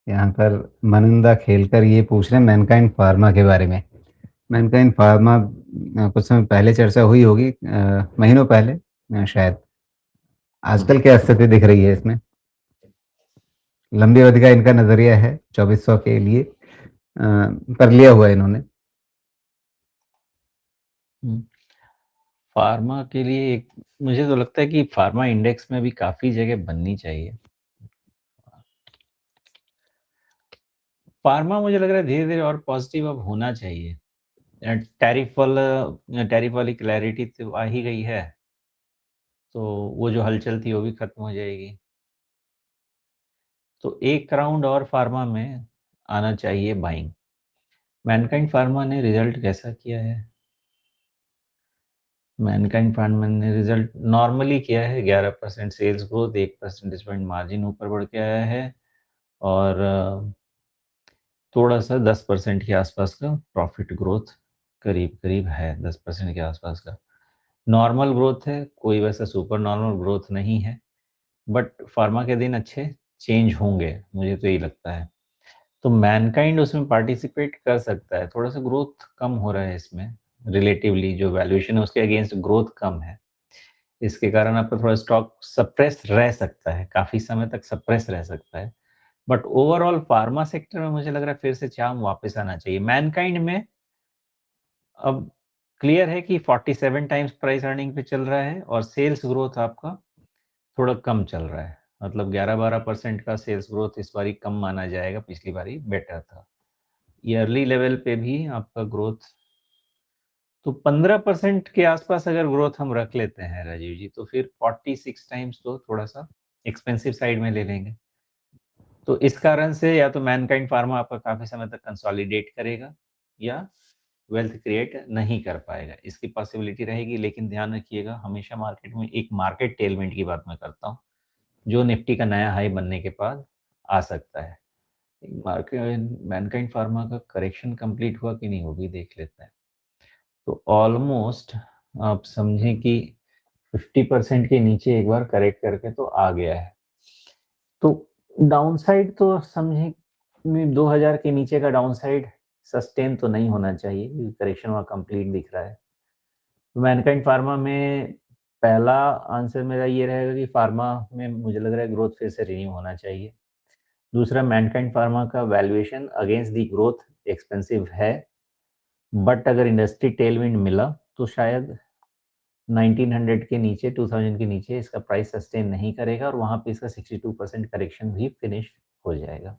यहाँ पर मनिंदा खेलकर ये पूछ रहे हैं मैनकाइंड फार्मा के बारे में। मैनकाइंड फार्मा कुछ समय पहले चर्चा हुई होगी, महीनों पहले शायद। आजकल क्या स्थिति दिख रही है इसमें? लंबी अवधि का इनका नज़रिया है 2400 के लिए पर लिया हुआ है इन्होंने। फार्मा के लिए एक मुझे तो लगता है कि फार्मा इंडेक्स में भी काफ़ी जगह बननी चाहिए। फार्मा मुझे लग रहा है धीरे-धीरे और पॉजिटिव अब होना चाहिए। टैरिफ वाली क्लैरिटी तो आ ही गई है, तो वो जो हलचल थी वो भी खत्म हो जाएगी। तो एक राउंड और फार्मा में आना चाहिए बाइंग। मैनकाइंड फार्मा ने रिजल्ट कैसा किया है? मैनकाइंड फार्मा ने रिजल्ट नॉर्मली किया है, 11% sales growth, 1 percentage point margin ऊपर बढ़ के आया है और थोड़ा-सा 10% के आसपास का प्रॉफिट ग्रोथ करीब-करीब है, 10% के आसपास का। नॉर्मल ग्रोथ है, कोई वैसा सुपर नॉर्मल ग्रोथ नहीं है, बट फार्मा के दिन अच्छे चेंज होंगे, मुझे तो यही लगता है। तो मैनकाइंड उसमें पार्टिसिपेट कर सकता है, थोड़ा-सा ग्रोथ कम हो रहा है इसमें, रिलेटिवली जो वैल्यूएशन है उसके अगेंस्ट ग्रोथ कम है। इसके कारण आपका थोड़ा स्टॉक सप्रेस रह सकता है, काफ़ी समय तक सप्रेस रह सकता है। बट ओवरऑल फार्मा सेक्टर में मुझे लग रहा है फिर से चार्म वापस आना चाहिए। मैनकाइंड में अब क्लियर है कि 47 टाइम्स प्राइस अर्निंग पे चल रहा है और सेल्स ग्रोथ आपका थोड़ा कम चल रहा है। मतलब 11-12% का सेल्स ग्रोथ इस बारी कम माना जाएगा, पिछली बारी बेटर था। ईयरली लेवल पे भी आपका ग्रोथ तो 15% के आसपास अगर ग्रोथ हम रख लेते हैं राजीव जी, तो फिर 46 टाइम्स तो थोड़ा-सा एक्सपेंसिव साइड में ले लेंगे। तो इस कारण से या तो मैनकाइंड फार्मा आपका काफ़ी समय तक कंसोलिडेट करेगा या वेल्थ क्रिएट नहीं कर पाएगा। इसकी पॉसिबिलिटी रहेगी, लेकिन ध्यान रखिएगा हमेशा मार्केट में एक मार्केट टेलमेंट की बात मैं करता हूँ, जो निफ्टी का नया हाई बनने के बाद आ सकता है। मार्केट मैनकाइंड फार्मा का करेक्शन कंप्लीट हुआ कि नहीं, वो भी देख लेते हैं। तो ऑलमोस्ट आप समझें कि 50% के नीचे एक बार करेक्ट करके तो आ गया है। तो डाउनसाइड तो समझें 2000 के नीचे का डाउनसाइड सस्टेन तो नहीं होना चाहिए, क्योंकि करेक्शन वहाँ कंप्लीट दिख रहा है। मैनकाइंड फार्मा में पहला आंसर मेरा ये रहेगा कि फार्मा में मुझे लग रहा है ग्रोथ फिर से रिन्यू होना चाहिए। दूसरा, मैनकाइंड फार्मा का valuation against the growth expensive है, बट अगर इंडस्ट्री टेलविंड मिला तो शायद 1900 के नीचे, 2000 के नीचे इसका प्राइस सस्टेन नहीं करेगा और वहाँ पे इसका 62% करेक्शन भी फिनिश हो जाएगा।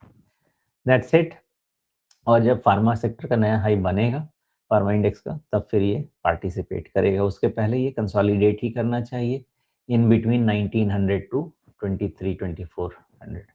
That's it. और जब फार्मा सेक्टर का नया हाई बनेगा फार्मा इंडेक्स का, तब फिर ये पार्टिसिपेट करेगा। उसके पहले ये कंसोलिडेट ही करना चाहिए इन बिटवीन 1900 टू 23-2400।